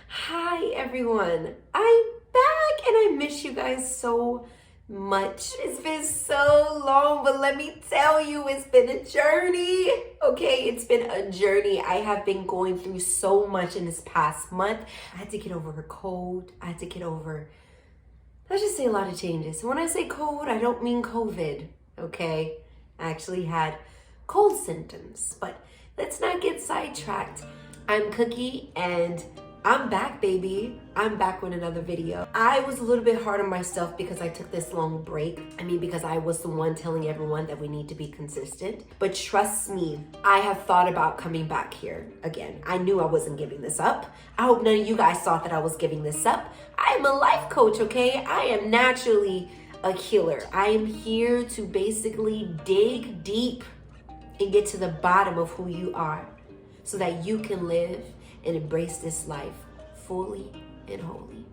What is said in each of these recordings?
Hi everyone, I'm back and I miss you guys so much. It's been so long, but let me tell you, it's been a journey. Okay, it's been a journey. I have been going through so much in this past month. I had to get over a cold. I had to get over, let's just say a lot of changes. When I say cold, I don't mean COVID, okay? I actually had cold symptoms, but let's not get sidetracked. I'm Cookie and I'm back, baby. I'm back with another video. I was a little bit hard on myself because I took this long break. Because I was the one telling everyone that we need to be consistent. But trust me, I have thought about coming back here again. I knew I wasn't giving this up. I hope none of you guys thought that I was giving this up. I am a life coach, okay? I am naturally a healer. I am here to basically dig deep and get to the bottom of who you are so that you can live and embrace this life fully and wholly.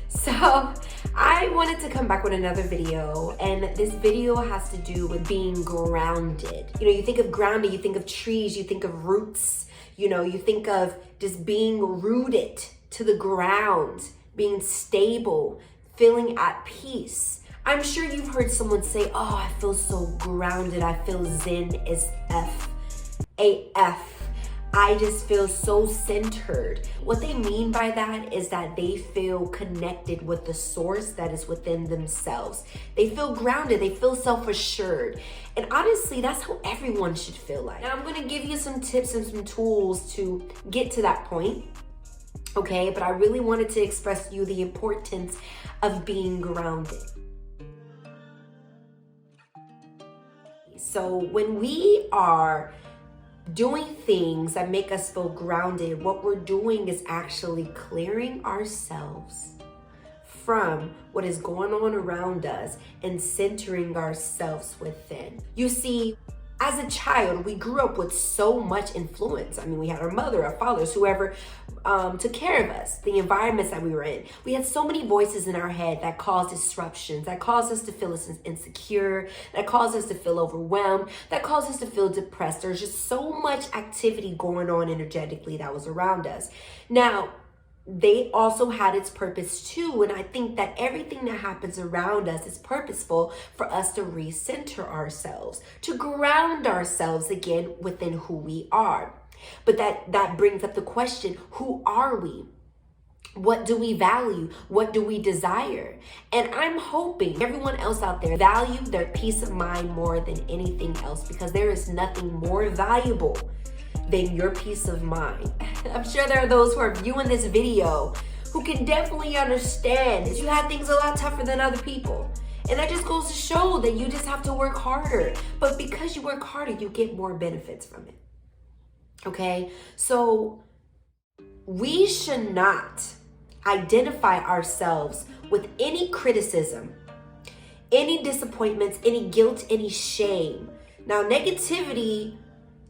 So I wanted to come back with another video, and this video has to do with being grounded. You think of grounded, you think of trees, you think of roots, you think of just being rooted to the ground, being stable, feeling at peace. I'm sure you've heard someone say, oh, I feel so grounded. I feel zen as F, AF. I just feel so centered. What they mean by that is that they feel connected with the source that is within themselves. They feel grounded, they feel self-assured. And honestly, that's how everyone should feel like. Now I'm gonna give you some tips and some tools to get to that point. Okay, but I really wanted to express to you the importance of being grounded. So when we are doing things that make us feel grounded, what we're doing is actually clearing ourselves from what is going on around us and centering ourselves within. You see, as a child, we grew up with so much influence. We had our mother, our fathers, whoever took care of us, the environments that we were in. We had so many voices in our head that caused disruptions, that caused us to feel insecure, that caused us to feel overwhelmed, that caused us to feel depressed. There's just so much activity going on energetically that was around us. Now, they also had its purpose too. And I think that everything that happens around us is purposeful for us to recenter ourselves, to ground ourselves again within who we are. But that brings up the question, who are we? What do we value? What do we desire? And I'm hoping everyone else out there value their peace of mind more than anything else, because there is nothing more valuable than your peace of mind. I'm sure there are those who are viewing this video who can definitely understand that you have things a lot tougher than other people. And that just goes to show that you just have to work harder. But because you work harder, you get more benefits from it. Okay? So we should not identify ourselves with any criticism, any disappointments, any guilt, any shame. Now, negativity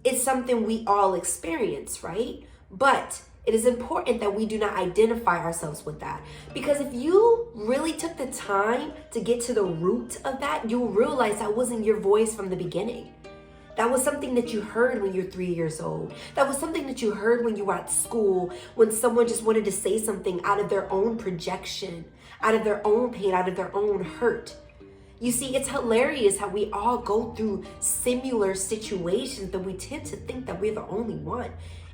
is something we all experience, right? But it is important that we do not identify ourselves with that. Because if you really took the time to get to the root of that, you'll realize that wasn't your voice from the beginning. That was something that you heard when you're 3 years old. That was something that you heard when you were at school, when someone just wanted to say something out of their own projection, out of their own pain, out of their own hurt. You see, it's hilarious how we all go through similar situations, but we tend to think that we're the only one.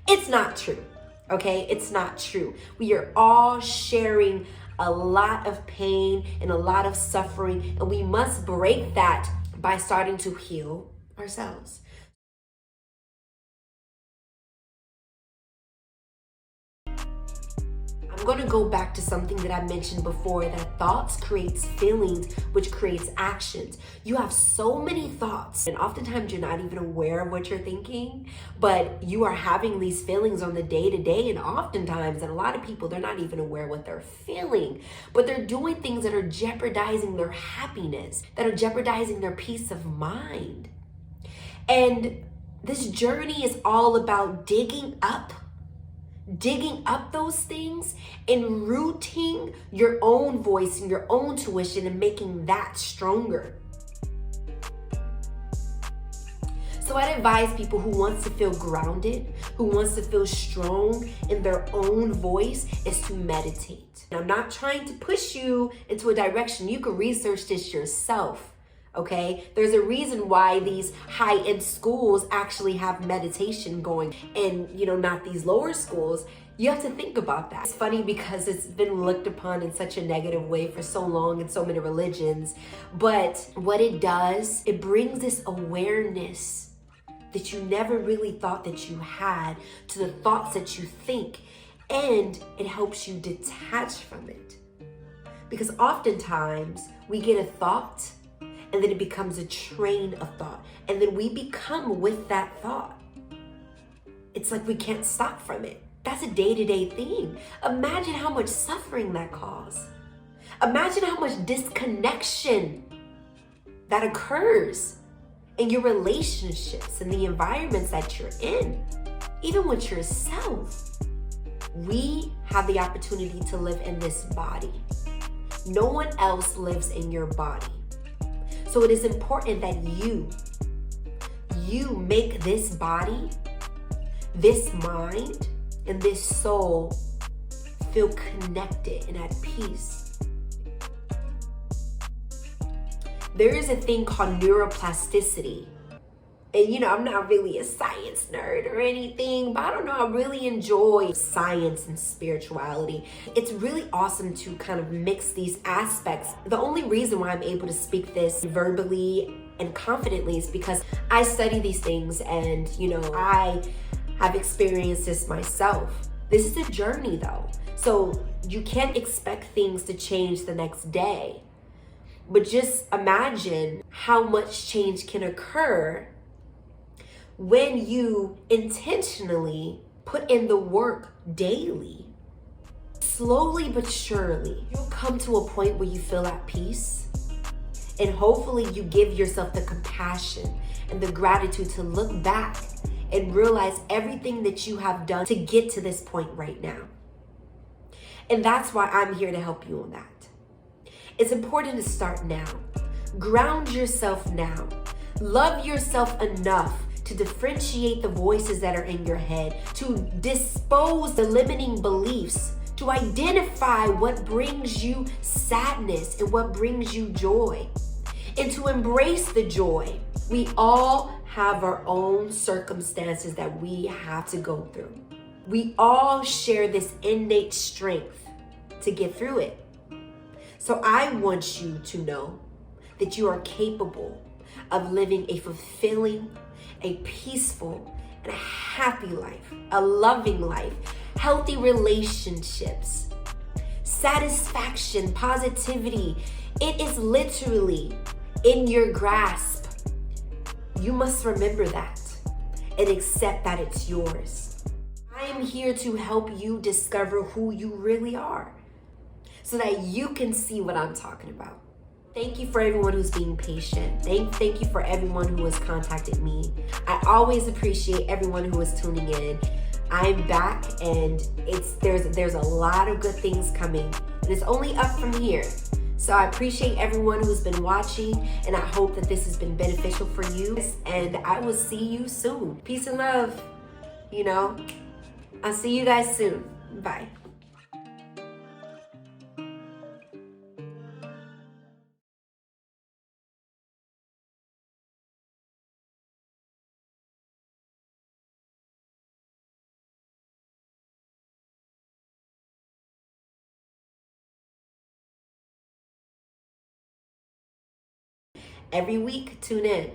It's not true, okay? It's not true. We are all sharing a lot of pain and a lot of suffering, and we must break that by starting to heal ourselves. I'm going to go back to something that I mentioned before, that thoughts creates feelings, which creates actions. You have so many thoughts, and oftentimes you're not even aware of what you're thinking, but you are having these feelings on the day-to-day, and oftentimes, and a lot of people, they're not even aware what they're feeling, but they're doing things that are jeopardizing their happiness, that are jeopardizing their peace of mind. And this journey is all about digging up digging up those things and rooting your own voice and your own tuition and making that stronger. So I'd advise people who wants to feel grounded, who wants to feel strong in their own voice, is to meditate. And I'm not trying to push you into a direction. You can research this yourself, okay? There's a reason why these high-end schools actually have meditation going and, not these lower schools. You have to think about that. It's funny because it's been looked upon in such a negative way for so long in so many religions. But what it does, it brings this awareness that you never really thought that you had to the thoughts that you think, and it helps you detach from it. Because oftentimes we get a thought and then it becomes a train of thought, and then we become with that thought. It's like we can't stop from it. That's a day-to-day thing. Imagine how much suffering that causes. Imagine how much disconnection that occurs in your relationships and the environments that you're in, even with yourself. We have the opportunity to live in this body. No one else lives in your body. So it is important that you make this body, this mind, and this soul feel connected and at peace. There is a thing called neuroplasticity. And I'm not really a science nerd or anything, but I don't know, I really enjoy science and spirituality. It's really awesome to kind of mix these aspects. The only reason why I'm able to speak this verbally and confidently is because I study these things and, I have experienced this myself. This is a journey though. So you can't expect things to change the next day. But just imagine how much change can occur when you intentionally put in the work daily. Slowly but surely, you'll come to a point where you feel at peace. And hopefully you give yourself the compassion and the gratitude to look back and realize everything that you have done to get to this point right now. And that's why I'm here to help you on that. It's important to start now. Ground yourself now. Love yourself enough to differentiate the voices that are in your head, to dispose the limiting beliefs, to identify what brings you sadness and what brings you joy, and to embrace the joy. We all have our own circumstances that we have to go through. We all share this innate strength to get through it. So I want you to know that you are capable of living a fulfilling, a peaceful, and a happy life, a loving life, healthy relationships, satisfaction, positivity. It is literally in your grasp. You must remember that and accept that it's yours. I am here to help you discover who you really are, so that you can see what I'm talking about. Thank you for everyone who's being patient. Thank you for everyone who has contacted me. I always appreciate everyone who is tuning in. I'm back and there's a lot of good things coming, and it's only up from here. So I appreciate everyone who's been watching, and I hope that this has been beneficial for you. And I will see you soon. Peace and love. I'll see you guys soon. Bye. Every week, tune in.